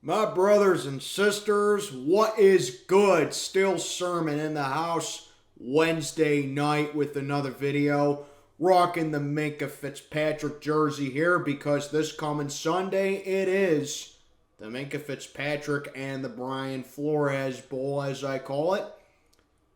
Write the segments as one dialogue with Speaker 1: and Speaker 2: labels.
Speaker 1: My brothers and sisters, what is good? Still Sermon in the house Wednesday night with another video. Rocking the Minka Fitzpatrick jersey here because this coming Sunday it is the Minka Fitzpatrick and the Brian Flores Bowl, as I call it,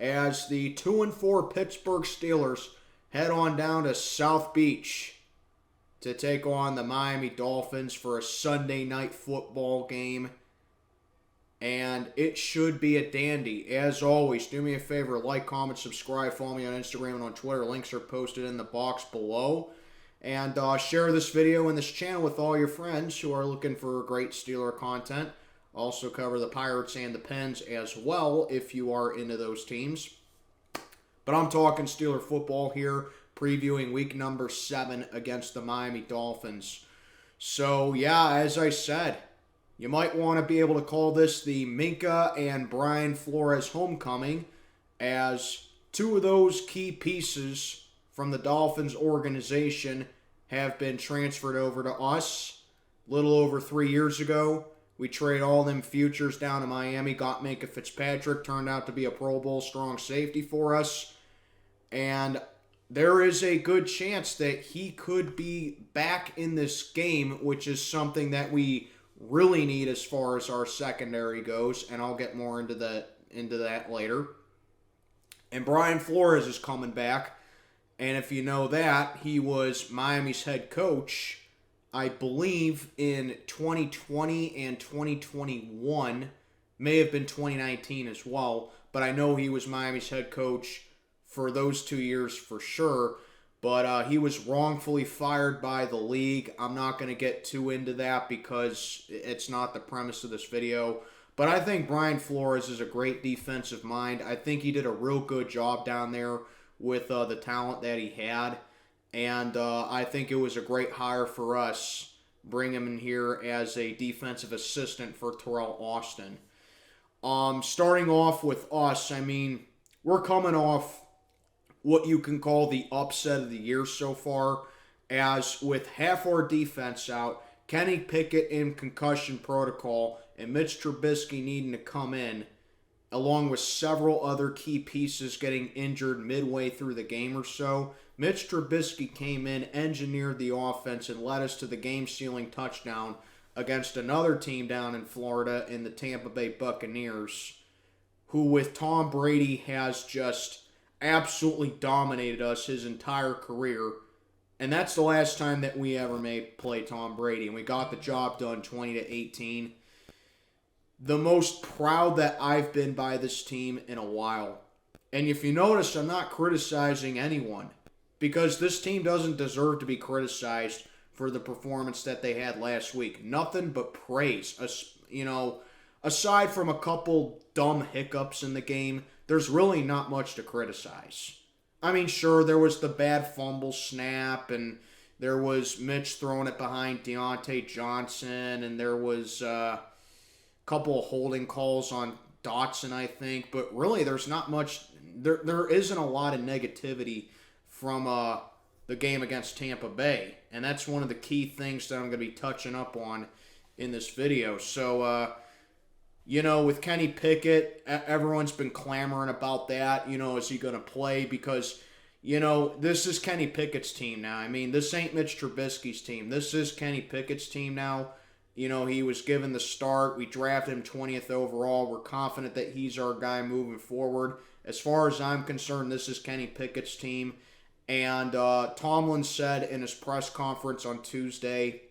Speaker 1: as the 2-4 Pittsburgh Steelers head on down to South Beach to take on the Miami Dolphins for a Sunday night football game. And it should be a dandy. As always, do me a favor, like, comment, subscribe, follow me on Instagram and on Twitter. Links are posted in the box below. And share this video and this channel with all your friends who are looking for great Steeler content. Also cover the Pirates and the Pens as well if you are into those teams. But I'm talking Steeler football here, previewing week number 7 against the Miami Dolphins. So, yeah, as I said, you might want to be able to call this the Minka and Brian Flores homecoming, as two of those key pieces from the Dolphins organization have been transferred over to us a little over 3 years ago. We traded all them futures down to Miami, got Minka Fitzpatrick, turned out to be a Pro Bowl strong safety for us, and there is a good chance that he could be back in this game, which is something that we really need as far as our secondary goes, and I'll get more into that later. And Brian Flores is coming back, and if you know that, he was Miami's head coach, I believe, in 2020 and 2021, may have been 2019 as well, but I know he was Miami's head coach for those 2 years for sure. But he was wrongfully fired by the league. I'm not going to get too into that because it's not the premise of this video. But I think Brian Flores is a great defensive mind. I think he did a real good job down there with the talent that he had. And I think it was a great hire for us, bring him in here as a defensive assistant for Terrell Austin. Starting off with us, I mean, we're coming off what you can call the upset of the year so far, as with half our defense out, Kenny Pickett in concussion protocol, and Mitch Trubisky needing to come in, along with several other key pieces getting injured midway through the game or so. Mitch Trubisky came in, engineered the offense, and led us to the game-sealing touchdown against another team down in Florida in the Tampa Bay Buccaneers, who with Tom Brady has just absolutely dominated us his entire career, and that's the last time that we ever play Tom Brady, and we got the job done 20-18. The most proud that I've been by this team in a while. And if you notice, I'm not criticizing anyone, because this team doesn't deserve to be criticized for the performance that they had last week. Nothing but praise. Aside from a couple dumb hiccups in the game, there's really not much to criticize. I mean, sure, there was the bad fumble snap, and there was Mitch throwing it behind Deontay Johnson, and there was a couple of holding calls on Dotson, I think. But really, there's not much. There isn't a lot of negativity from the game against Tampa Bay, and that's one of the key things that I'm going to be touching up on in this video. So, with Kenny Pickett, everyone's been clamoring about that. Is he going to play? Because, this is Kenny Pickett's team now. I mean, this ain't Mitch Trubisky's team. This is Kenny Pickett's team now. He was given the start. We drafted him 20th overall. We're confident that he's our guy moving forward. As far as I'm concerned, this is Kenny Pickett's team. And Tomlin said in his press conference on Tuesday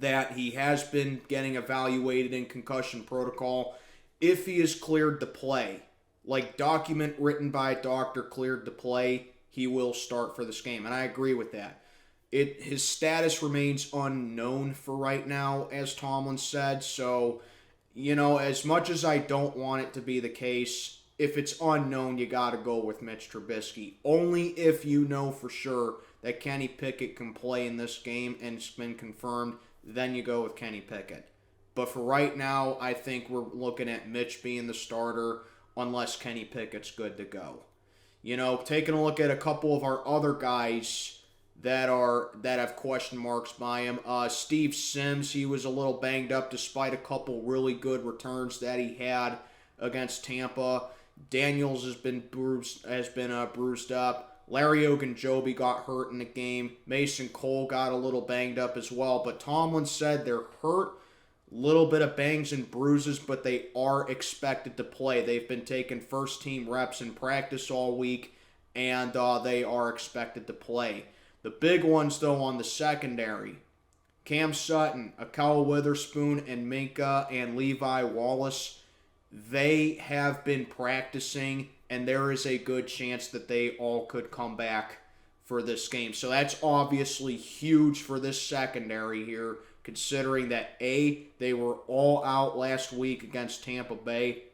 Speaker 1: that he has been getting evaluated in concussion protocol. If he is cleared to play, like document written by doctor cleared to play, he will start for this game. And I agree with that. His status remains unknown for right now, as Tomlin said. So, as much as I don't want it to be the case, if it's unknown, you got to go with Mitch Trubisky. Only if you know for sure that Kenny Pickett can play in this game and it's been confirmed, then you go with Kenny Pickett. But for right now, I think we're looking at Mitch being the starter unless Kenny Pickett's good to go. Taking a look at a couple of our other guys that have question marks by him. Steve Sims, he was a little banged up despite a couple really good returns that he had against Tampa. Daniels has been bruised up. Larry Ogunjobi got hurt in the game. Mason Cole got a little banged up as well. But Tomlin said they're hurt, little bit of bangs and bruises, but they are expected to play. They've been taking first-team reps in practice all week, and they are expected to play. The big ones, though, on the secondary, Cam Sutton, Akella Witherspoon, and Minka and Levi Wallace, they have been practicing, and there is a good chance that they all could come back for this game. So that's obviously huge for this secondary here, considering that A, they were all out last week against Tampa Bay,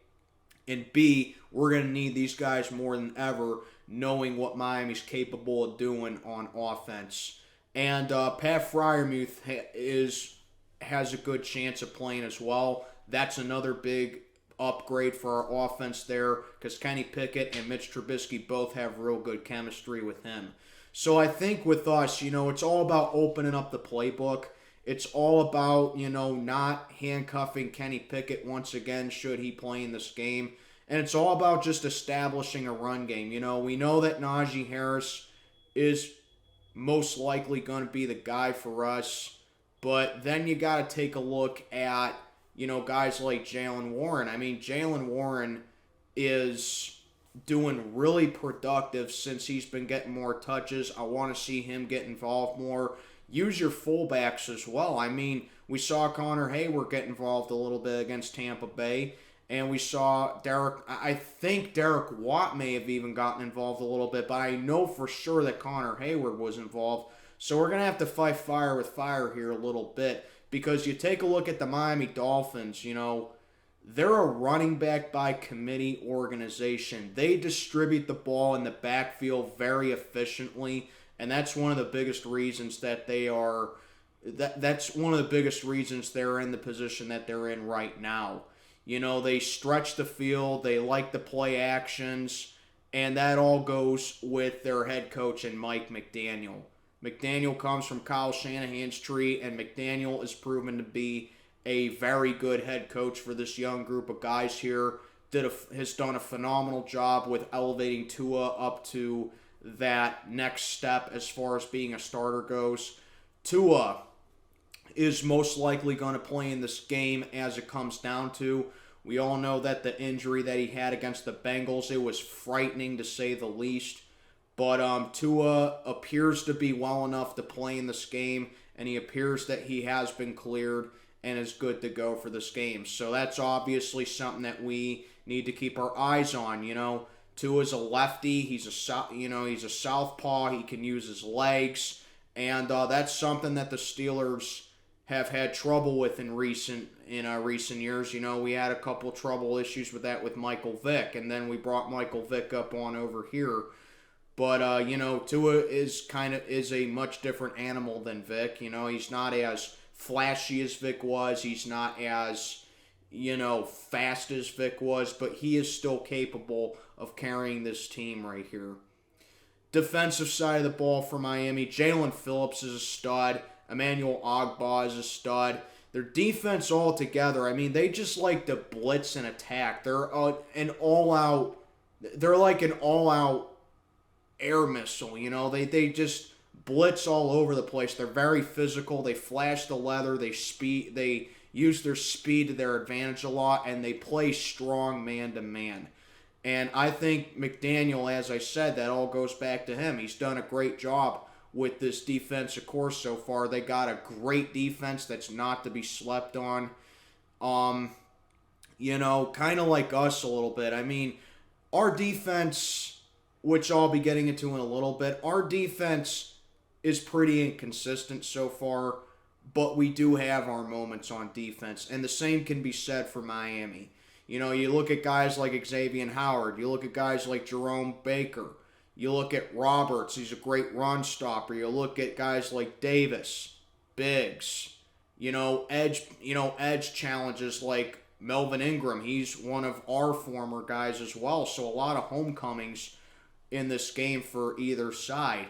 Speaker 1: and B, we're going to need these guys more than ever, knowing what Miami's capable of doing on offense. And Pat Freiermuth has a good chance of playing as well. That's another big upgrade for our offense there, because Kenny Pickett and Mitch Trubisky both have real good chemistry with him. So I think with us, it's all about opening up the playbook. It's all about, not handcuffing Kenny Pickett once again should he play in this game. And it's all about just establishing a run game. We know that Najee Harris is most likely going to be the guy for us. But then you got to take a look at, guys like Jaylen Warren. I mean, Jaylen Warren is doing really productive since he's been getting more touches. I want to see him get involved more. Use your fullbacks as well. I mean, we saw Connor Hayward get involved a little bit against Tampa Bay. And we saw I think Derek Watt may have even gotten involved a little bit, but I know for sure that Connor Hayward was involved. So we're going to have to fight fire with fire here a little bit, because you take a look at the Miami Dolphins, they're a running back by committee organization. They distribute the ball in the backfield very efficiently, and that's one of the biggest reasons that that's one of the biggest reasons they're in the position that they're in right now. They stretch the field, they like the play actions, and that all goes with their head coach and Mike McDaniel. McDaniel comes from Kyle Shanahan's tree, and McDaniel is proven to be a very good head coach for this young group of guys here. Has done a phenomenal job with elevating Tua up to that next step as far as being a starter goes. Tua is most likely going to play in this game as it comes down to. We all know that the injury that he had against the Bengals, it was frightening to say the least. But Tua appears to be well enough to play in this game, and he appears that he has been cleared and is good to go for this game. So that's obviously something that we need to keep our eyes on. Tua's a lefty. He's a southpaw. He can use his legs, and that's something that the Steelers have had trouble with in recent years. We had a couple trouble issues with that with Michael Vick, and then we brought Michael Vick up on over here. But Tua is a much different animal than Vick. He's not as flashy as Vick was. He's not as fast as Vick was, but he is still capable of carrying this team right here. Defensive side of the ball for Miami, Jalen Phillips is a stud. Emmanuel Ogbah is a stud. Their defense altogether, I mean, they just like to blitz and attack. They're like an all-out air missile, They just blitz all over the place. They're very physical. They flash the leather. They use their speed to their advantage a lot, and they play strong man-to-man. And I think McDaniel, as I said, that all goes back to him. He's done a great job with this defensive course so far. They got a great defense that's not to be slept on. Kind of like us a little bit. I mean, our defense, which I'll be getting into in a little bit, our defense is pretty inconsistent so far, but we do have our moments on defense. And the same can be said for Miami. You look at guys like Xavier Howard. You look at guys like Jerome Baker. You look at Roberts, he's a great run stopper. You look at guys like Davis, Biggs, edge challenges like Melvin Ingram. He's one of our former guys as well. So a lot of homecomings in this game for either side.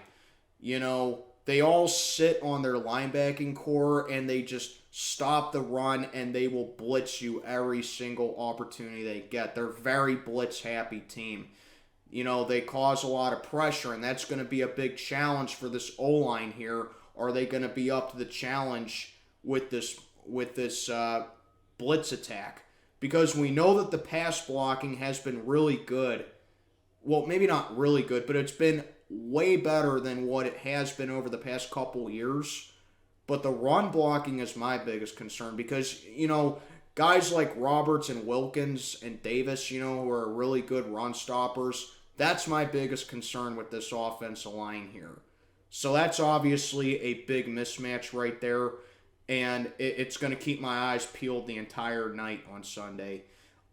Speaker 1: they all sit on their linebacking core and they just stop the run and they will blitz you every single opportunity they get. They're a very blitz-happy team. They cause a lot of pressure, and that's going to be a big challenge for this O-line here. Are they going to be up to the challenge with this blitz attack? Because we know that the pass blocking has been really good. Well, maybe not really good, but it's been way better than what it has been over the past couple years. But the run blocking is my biggest concern because, guys like Roberts and Wilkins and Davis, who are really good run stoppers, that's my biggest concern with this offensive line here. So that's obviously a big mismatch right there, and it's going to keep my eyes peeled the entire night on Sunday.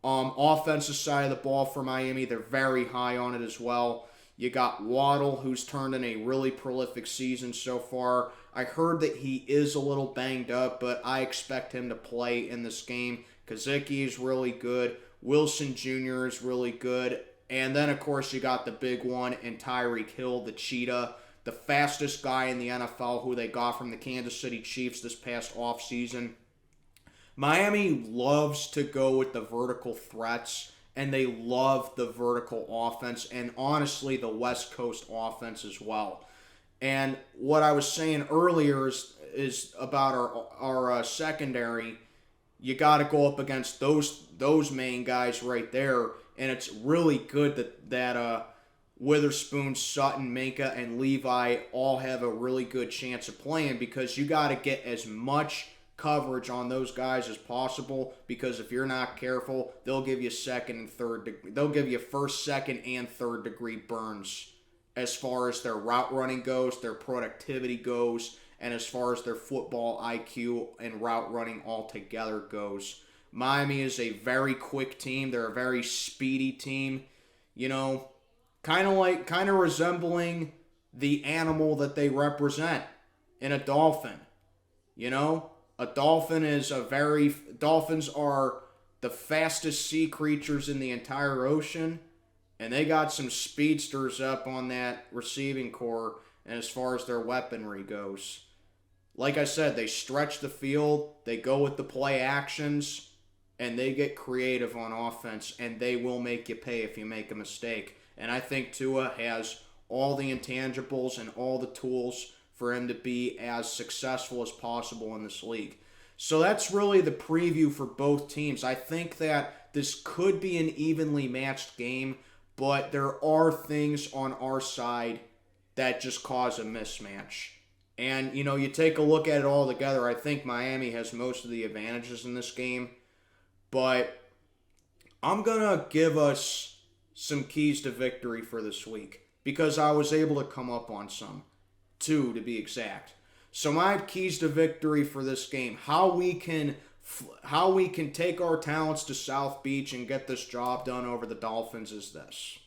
Speaker 1: Offensive side of the ball for Miami, they're very high on it as well. You got Waddle, who's turned in a really prolific season so far. I heard that he is a little banged up, but I expect him to play in this game. Kazicki is really good. Wilson Jr. is really good. And then, of course, you got the big one in Tyreek Hill, the cheetah, the fastest guy in the NFL, who they got from the Kansas City Chiefs this past offseason. Miami loves to go with the vertical threats, and they love the vertical offense, and honestly, the West Coast offense as well. And what I was saying earlier is about our secondary. You got to go up against those main guys right there, and it's really good that Witherspoon, Sutton, Minka, and Levi all have a really good chance of playing, because you got to get as much coverage on those guys as possible, because if you're not careful, they'll give you they'll give you first, second, and third degree burns as far as their route running goes, their productivity goes, and as far as their football IQ and route running altogether goes. Miami is a very quick team. They're a very speedy team. Kind of resembling the animal that they represent in a dolphin. Dolphins are the fastest sea creatures in the entire ocean, and they got some speedsters up on that receiving core, and as far as their weaponry goes. Like I said, they stretch the field, they go with the play actions, and they get creative on offense, and they will make you pay if you make a mistake. And I think Tua has all the intangibles and all the tools for him to be as successful as possible in this league. So that's really the preview for both teams. I think that this could be an evenly matched game, but there are things on our side that just cause a mismatch. And, you take a look at it all together, I think Miami has most of the advantages in this game. But I'm going to give us some keys to victory for this week, because I was able to come up on some. 2 to be exact. So my keys to victory for this game, how we can take our talents to South Beach and get this job done over the Dolphins is this.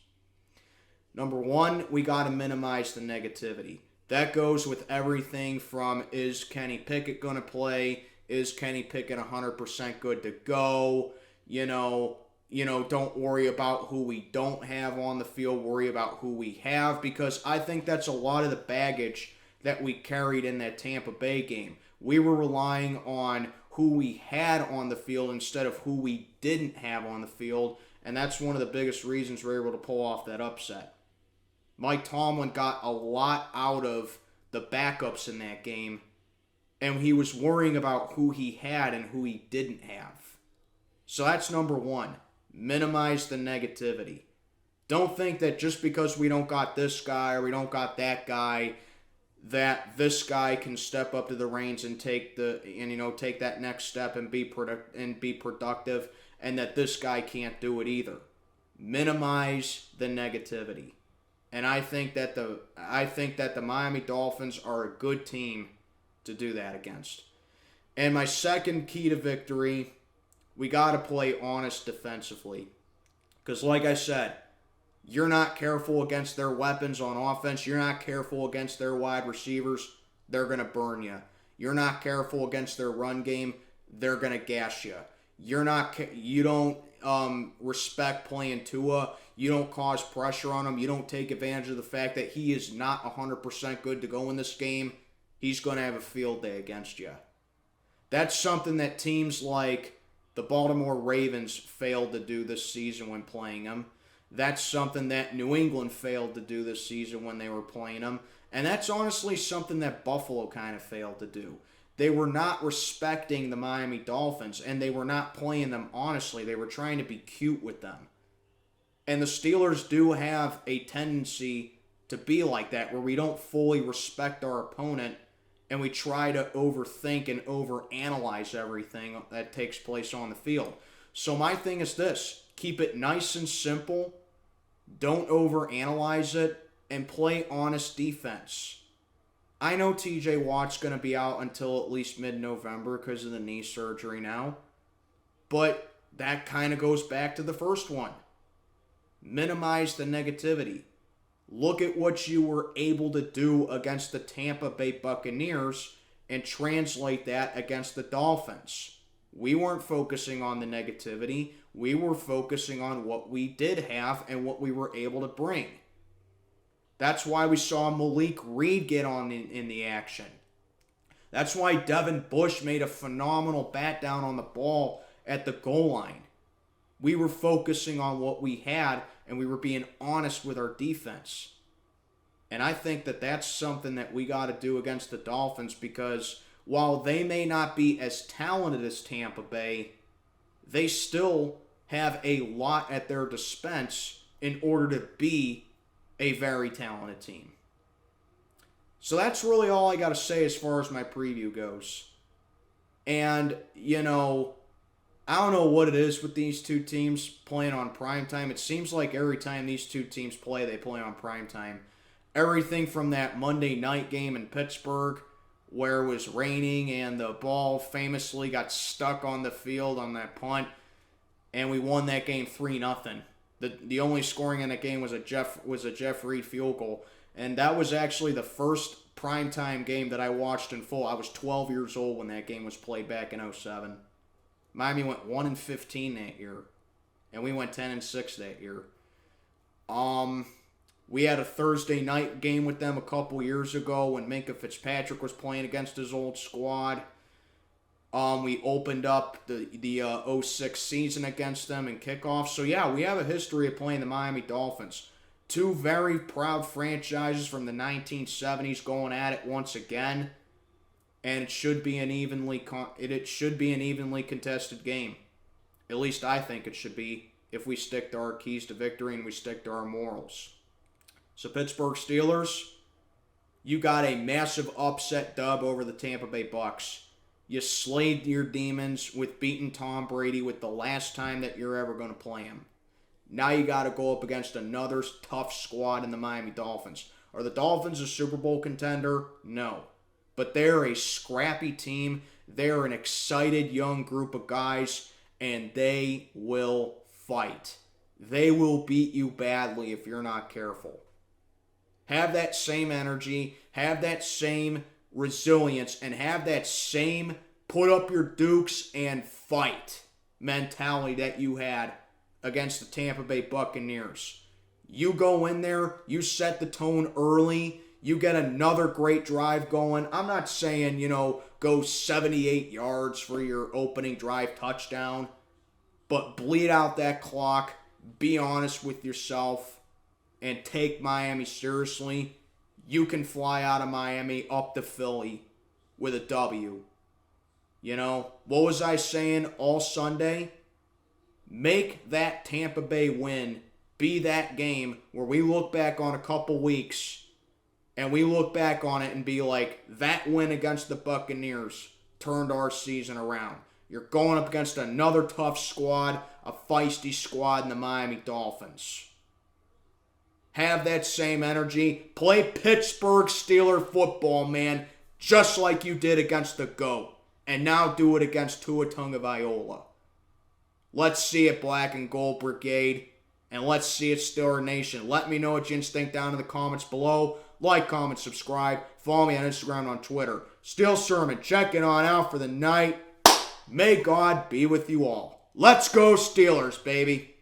Speaker 1: Number 1, we got to minimize the negativity. That goes with everything from, is Kenny Pickett going to play? Is Kenny Pickett 100% good to go? Don't worry about who we don't have on the field. Worry about who we have, because I think that's a lot of the baggage that we carried in that Tampa Bay game. We were relying on who we had on the field instead of who we didn't have on the field, and that's one of the biggest reasons we were able to pull off that upset. Mike Tomlin got a lot out of the backups in that game, and he was worrying about who he had and who he didn't have. So that's number 1. Minimize the negativity. Don't think that just because we don't got this guy or we don't got that guy, that this guy can step up to the reins and take that next step and be productive, and that this guy can't do it either. Minimize the negativity. And I think that the Miami Dolphins are a good team to do that against. And my second key to victory, we got to play honest defensively. Because like I said, you're not careful against their weapons on offense. You're not careful against their wide receivers, they're going to burn you. You're not careful against their run game, they're going to gas you. respect playing Tua. You don't cause pressure on him. You don't take advantage of the fact that he is not 100% good to go in this game. He's going to have a field day against you. That's something that teams like the Baltimore Ravens failed to do this season when playing him. That's something that New England failed to do this season when they were playing him. And that's honestly something that Buffalo kind of failed to do. They were not respecting the Miami Dolphins, and they were not playing them honestly. They were trying to be cute with them. And the Steelers do have a tendency to be like that, where we don't fully respect our opponent, and we try to overthink and overanalyze everything that takes place on the field. So my thing is this: keep it nice and simple. Don't overanalyze it, and play honest defense. I know TJ Watt's going to be out until at least mid-November because of the knee surgery now. But that kind of goes back to the first one. Minimize the negativity. Look at what you were able to do against the Tampa Bay Buccaneers and translate that against the Dolphins. We weren't focusing on the negativity. We were focusing on what we did have and what we were able to bring. That's why we saw Malik Reed get on in the action. That's why Devin Bush made a phenomenal bat down on the ball at the goal line. We were focusing on what we had, and we were being honest with our defense. And I think that that's something that we got to do against the Dolphins, because while they may not be as talented as Tampa Bay, they still have a lot at their dispense in order to be a very talented team. So that's really all I got to say as far as my preview goes. And, I don't know what it is with these two teams playing on primetime. It seems like every time these two teams play, they play on primetime. Everything from that Monday night game in Pittsburgh, where it was raining and the ball famously got stuck on the field on that punt, and we won that game 3-0. The only scoring in that game was a Jeff Reed field goal. And that was actually the first primetime game that I watched in full. I was 12 years old when that game was played back in 2007. Miami went 1-15 that year. And we went 10-6 that year. We had a Thursday night game with them a couple years ago when Minkah Fitzpatrick was playing against his old squad. We opened up the 06 season against them in kickoff. So, yeah, we have a history of playing the Miami Dolphins. Two very proud franchises from the 1970s going at it once again. And it should be an evenly contested game. At least I think it should be, if we stick to our keys to victory and we stick to our morals. So, Pittsburgh Steelers, you got a massive upset dub over the Tampa Bay Bucs. You slayed your demons with beating Tom Brady with the last time that you're ever going to play him. Now you got to go up against another tough squad in the Miami Dolphins. Are the Dolphins a Super Bowl contender? No. But they're a scrappy team. They're an excited young group of guys, and they will fight. They will beat you badly if you're not careful. Have that same energy, have that same resilience, and have that same put up your dukes and fight mentality that you had against the Tampa Bay Buccaneers. You go in there, you set the tone early, you get another great drive going. I'm not saying, go 78 yards for your opening drive touchdown, but bleed out that clock, be honest with yourself, and take Miami seriously. You can fly out of Miami up to Philly with a W. What was I saying all Sunday? Make that Tampa Bay win be that game where we look back on a couple weeks and we look back on it and be like, that win against the Buccaneers turned our season around. You're going up against another tough squad, a feisty squad in the Miami Dolphins. Have that same energy. Play Pittsburgh Steelers football, man, just like you did against the GOAT. And now do it against Tua Tagovailoa. Let's see it, Black and Gold Brigade. And let's see it, Steeler Nation. Let me know what you think down in the comments below. Like, comment, subscribe. Follow me on Instagram and on Twitter. Steel Sermon, checking on out for the night. May God be with you all. Let's go Steelers, baby.